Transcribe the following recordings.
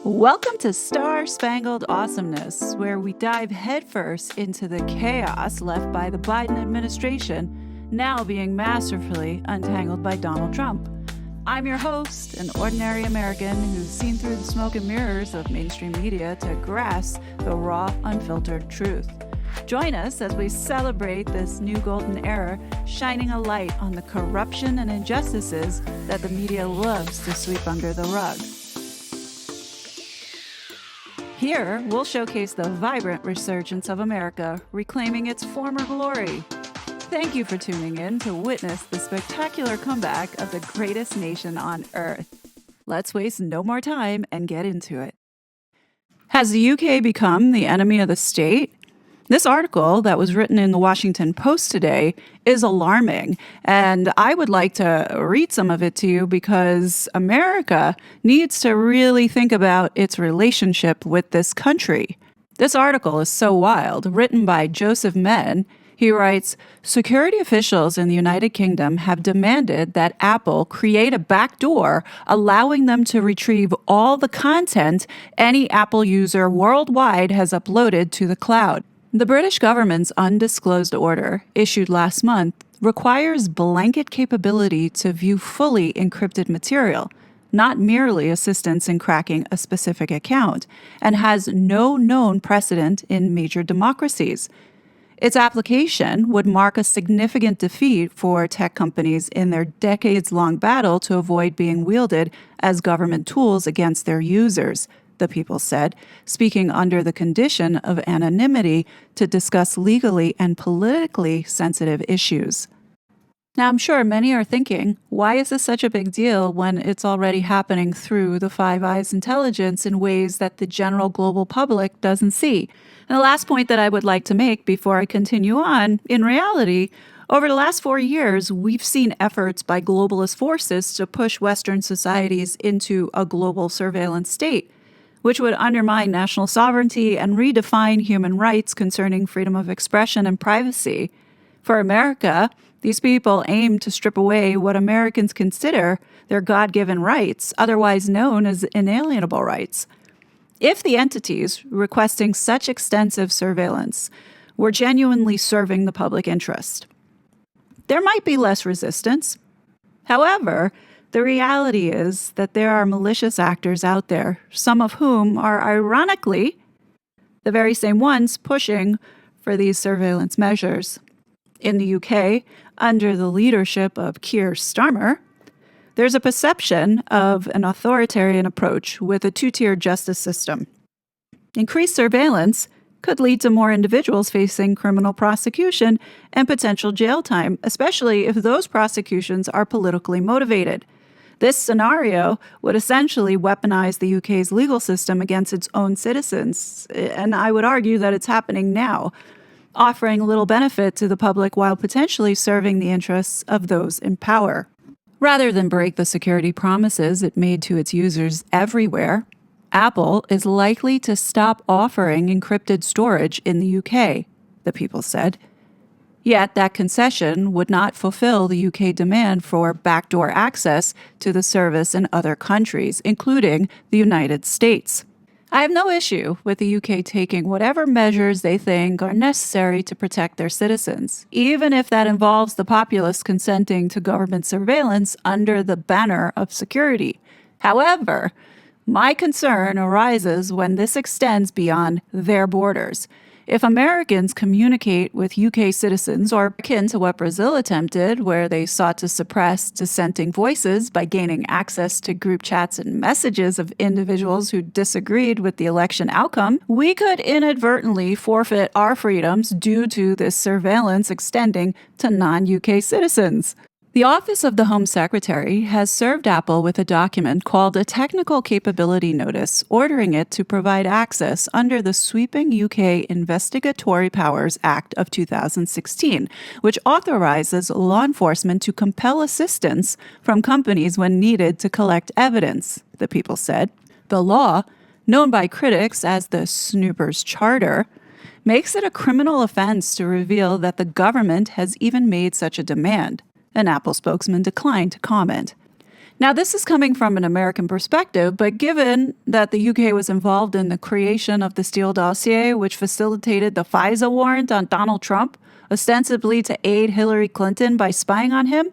Welcome to Star Spangled Awesomeness, where we dive headfirst into the chaos left by the Biden administration, now being masterfully untangled by Donald Trump. I'm your host, an ordinary American who's seen through the smoke and mirrors of mainstream media to grasp the raw, unfiltered truth. Join us as we celebrate this new golden era, shining a light on the corruption and injustices that the media loves to sweep under the rug. Here, we'll showcase the vibrant resurgence of America, reclaiming its former glory. Thank you for tuning in to witness the spectacular comeback of the greatest nation on Earth. Let's waste no more time and get into it. Has the UK become the enemy of the state? This article that was written in the Washington Post today is alarming, and I would like to read some of it to you because America needs to really think about its relationship with this country. This article is so wild, written by Joseph Menn. He writes, security officials in the United Kingdom have demanded that Apple create a backdoor allowing them to retrieve all the content any Apple user worldwide has uploaded to the cloud. The British government's undisclosed order, issued last month, requires blanket capability to view fully encrypted material, not merely assistance in cracking a specific account, and has no known precedent in major democracies. Its application would mark a significant defeat for tech companies in their decades-long battle to avoid being wielded as government tools against their users, the people said, speaking under the condition of anonymity to discuss legally and politically sensitive issues. Now, I'm sure many are thinking, why is this such a big deal when it's already happening through the Five Eyes intelligence in ways that the general global public doesn't see? And the last point that I would like to make before I continue on, in reality, over the last 4 years, we've seen efforts by globalist forces to push Western societies into a global surveillance state, which would undermine national sovereignty and redefine human rights concerning freedom of expression and privacy. For America, these people aim to strip away what Americans consider their God-given rights, otherwise known as inalienable rights. If the entities requesting such extensive surveillance were genuinely serving the public interest, there might be less resistance. However, the reality is that there are malicious actors out there, some of whom are ironically the very same ones pushing for these surveillance measures. In the UK, under the leadership of Keir Starmer, there's a perception of an authoritarian approach with a two-tiered justice system. Increased surveillance could lead to more individuals facing criminal prosecution and potential jail time, especially if those prosecutions are politically motivated. This scenario would essentially weaponize the UK's legal system against its own citizens, and I would argue that it's happening now, offering little benefit to the public while potentially serving the interests of those in power. Rather than break the security promises it made to its users everywhere, Apple is likely to stop offering encrypted storage in the UK, the people said. Yet that concession would not fulfill the UK demand for backdoor access to the service in other countries, including the United States. I have no issue with the UK taking whatever measures they think are necessary to protect their citizens, even if that involves the populace consenting to government surveillance under the banner of security. However, my concern arises when this extends beyond their borders. If Americans communicate with UK citizens, or akin to what Brazil attempted, where they sought to suppress dissenting voices by gaining access to group chats and messages of individuals who disagreed with the election outcome, we could inadvertently forfeit our freedoms due to this surveillance extending to non-UK citizens. The Office of the Home Secretary has served Apple with a document called a Technical Capability Notice, ordering it to provide access under the sweeping UK Investigatory Powers Act of 2016, which authorizes law enforcement to compel assistance from companies when needed to collect evidence, the people said. The law, known by critics as the Snoopers Charter, makes it a criminal offense to reveal that the government has even made such a demand. An Apple spokesman declined to comment. Now, this is coming from an American perspective, but given that the UK was involved in the creation of the Steele dossier, which facilitated the FISA warrant on Donald Trump, ostensibly to aid Hillary Clinton by spying on him,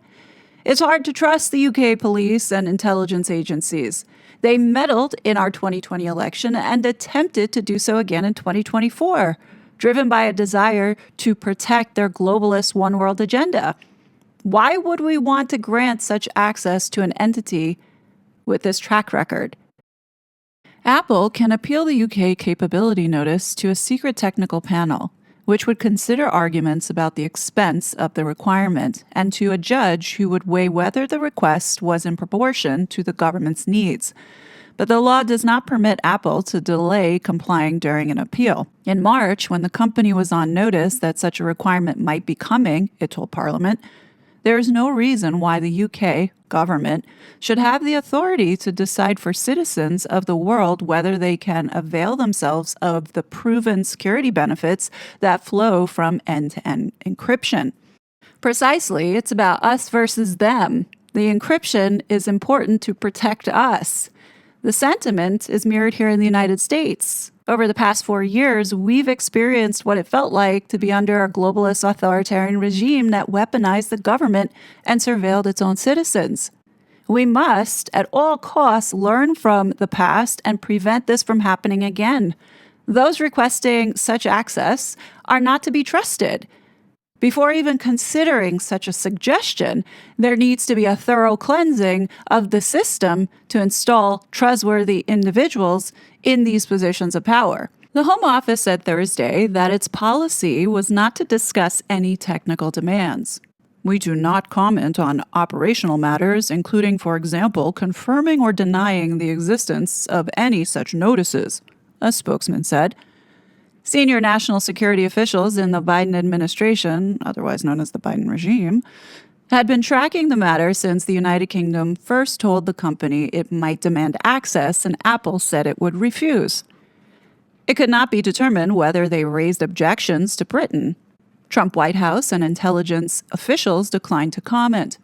it's hard to trust the UK police and intelligence agencies. They meddled in our 2020 election and attempted to do so again in 2024, driven by a desire to protect their globalist one world agenda. Why would we want to grant such access to an entity with this track record? Apple can appeal the UK capability notice to a secret technical panel, which would consider arguments about the expense of the requirement and to a judge who would weigh whether the request was in proportion to the government's needs. But the law does not permit Apple to delay complying during an appeal. In March, when the company was on notice that such a requirement might be coming, it told Parliament, there is no reason why the UK government should have the authority to decide for citizens of the world whether they can avail themselves of the proven security benefits that flow from end-to-end encryption. Precisely, it's about us versus them. The encryption is important to protect us. The sentiment is mirrored here in the United States. Over the past 4 years, we've experienced what it felt like to be under a globalist authoritarian regime that weaponized the government and surveilled its own citizens. We must, at all costs, learn from the past and prevent this from happening again. Those requesting such access are not to be trusted. Before even considering such a suggestion, there needs to be a thorough cleansing of the system to install trustworthy individuals in these positions of power. The Home Office said Thursday that its policy was not to discuss any technical demands. We do not comment on operational matters, including, for example, confirming or denying the existence of any such notices, a spokesman said. Senior national security officials in the Biden administration, otherwise known as the Biden regime, had been tracking the matter since the United Kingdom first told the company it might demand access and Apple said it would refuse. It could not be determined whether they raised objections to Britain. Trump White House and intelligence officials declined to comment.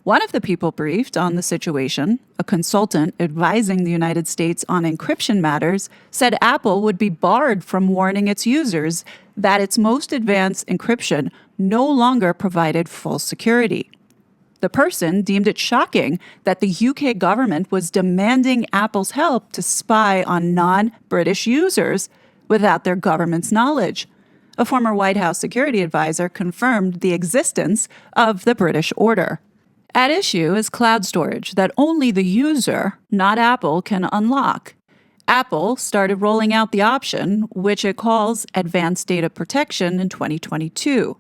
One of the people briefed on the situation, a consultant advising the United States on encryption matters, said Apple would be barred from warning its users that its most advanced encryption no longer provided full security. The person deemed it shocking that the UK government was demanding Apple's help to spy on non-British users without their government's knowledge. A former White House security advisor confirmed the existence of the British order. At issue is cloud storage that only the user, not Apple, can unlock. Apple started rolling out the option, which it calls Advanced Data Protection, in 2022.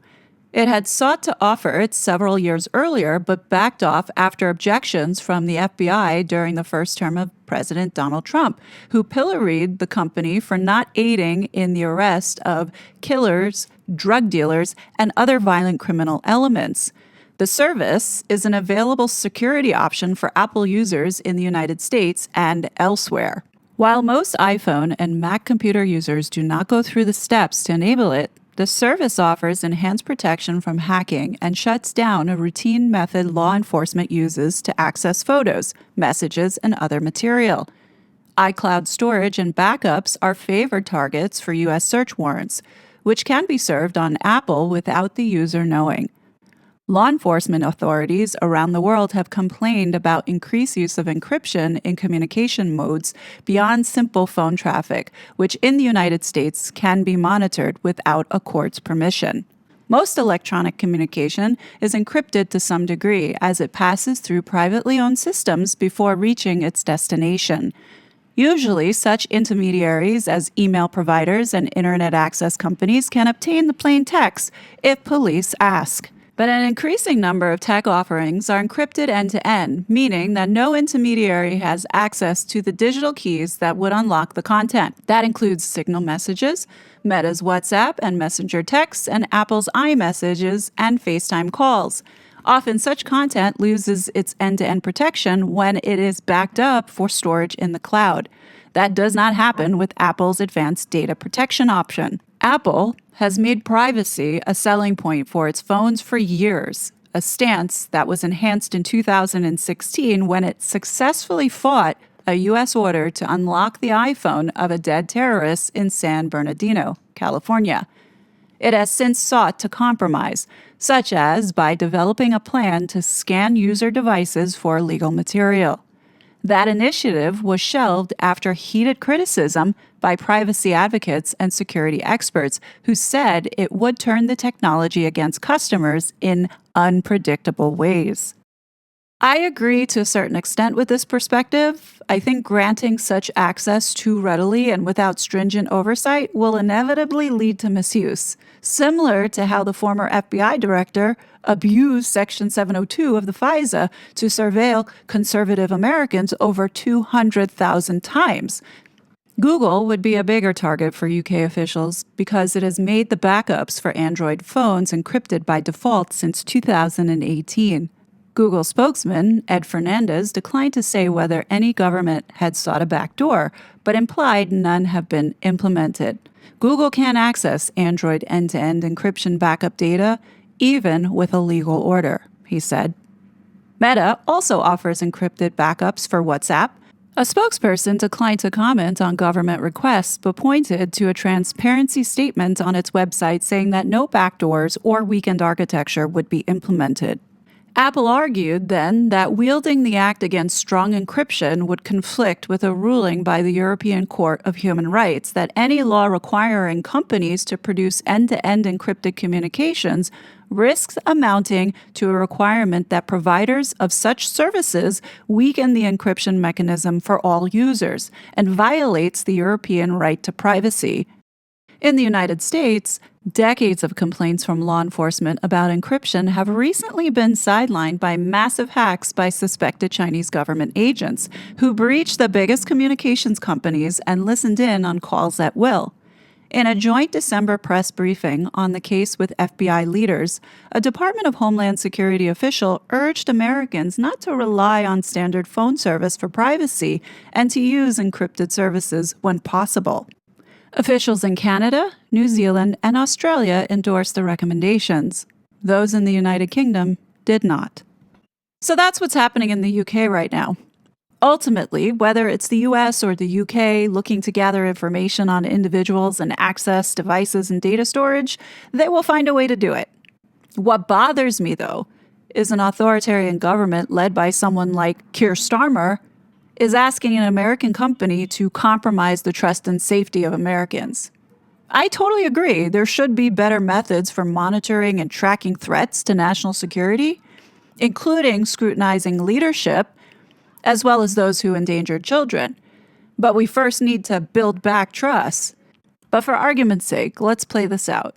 It had sought to offer it several years earlier, but backed off after objections from the FBI during the first term of President Donald Trump, who pilloried the company for not aiding in the arrest of killers, drug dealers, and other violent criminal elements. The service is an available security option for Apple users in the United States and elsewhere. While most iPhone and Mac computer users do not go through the steps to enable it, the service offers enhanced protection from hacking and shuts down a routine method law enforcement uses to access photos, messages, and other material. iCloud storage and backups are favored targets for U.S. search warrants, which can be served on Apple without the user knowing. Law enforcement authorities around the world have complained about increased use of encryption in communication modes beyond simple phone traffic, which in the United States can be monitored without a court's permission. Most electronic communication is encrypted to some degree as it passes through privately owned systems before reaching its destination. Usually, such intermediaries as email providers and internet access companies can obtain the plain text if police ask. But an increasing number of tech offerings are encrypted end-to-end, meaning that no intermediary has access to the digital keys that would unlock the content. That includes Signal messages, Meta's WhatsApp and Messenger texts, and Apple's iMessages and FaceTime calls. Often such content loses its end-to-end protection when it is backed up for storage in the cloud. That does not happen with Apple's advanced data protection option. Apple has made privacy a selling point for its phones for years, a stance that was enhanced in 2016 when it successfully fought a U.S. order to unlock the iPhone of a dead terrorist in San Bernardino, California. It has since sought to compromise, such as by developing a plan to scan user devices for legal material. That initiative was shelved after heated criticism by privacy advocates and security experts who said it would turn the technology against customers in unpredictable ways. I agree to a certain extent with this perspective. I think granting such access too readily and without stringent oversight will inevitably lead to misuse, similar to how the former FBI director abused Section 702 of the FISA to surveil conservative Americans over 200,000 times. Google would be a bigger target for UK officials because it has made the backups for Android phones encrypted by default since 2018. Google spokesman Ed Fernandez declined to say whether any government had sought a backdoor, but implied none have been implemented. Google can access Android end-to-end encryption backup data, even with a legal order, he said. Meta also offers encrypted backups for WhatsApp. A spokesperson declined to comment on government requests, but pointed to a transparency statement on its website saying that no backdoors or weakened architecture would be implemented. Apple argued then that wielding the act against strong encryption would conflict with a ruling by the European Court of Human Rights that any law requiring companies to produce end-to-end encrypted communications risks amounting to a requirement that providers of such services weaken the encryption mechanism for all users and violates the European right to privacy. In the United States, decades of complaints from law enforcement about encryption have recently been sidelined by massive hacks by suspected Chinese government agents who breached the biggest communications companies and listened in on calls at will. In a joint December press briefing on the case with FBI leaders, a Department of Homeland Security official urged Americans not to rely on standard phone service for privacy and to use encrypted services when possible. Officials in Canada, New Zealand, and Australia endorsed the recommendations. Those in the United Kingdom did not. So that's what's happening in the UK right now. Ultimately, whether it's the US or the UK looking to gather information on individuals and access devices and data storage, they will find a way to do it. What bothers me, though, is an authoritarian government led by someone like Keir Starmer is asking an American company to compromise the trust and safety of Americans. I totally agree. There should be better methods for monitoring and tracking threats to national security, including scrutinizing leadership, as well as those who endanger children. But we first need to build back trust. But for argument's sake, let's play this out.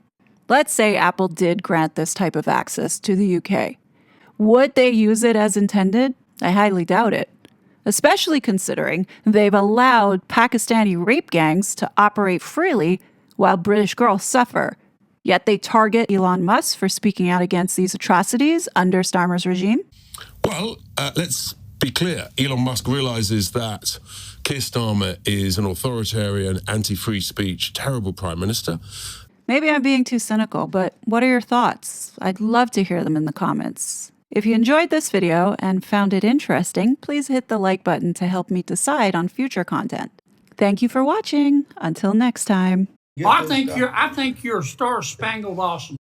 Let's say Apple did grant this type of access to the UK. Would they use it as intended? I highly doubt it, especially considering they've allowed Pakistani rape gangs to operate freely while British girls suffer. Yet they target Elon Musk for speaking out against these atrocities under Starmer's regime? Well, let's be clear. Elon Musk realizes that Keir Starmer is an authoritarian, anti-free speech, terrible prime minister. Maybe I'm being too cynical, but what are your thoughts? I'd love to hear them in the comments. If you enjoyed this video and found it interesting, please hit the like button to help me decide on future content. Thank you for watching. Until next time. I think you're star-spangled awesome.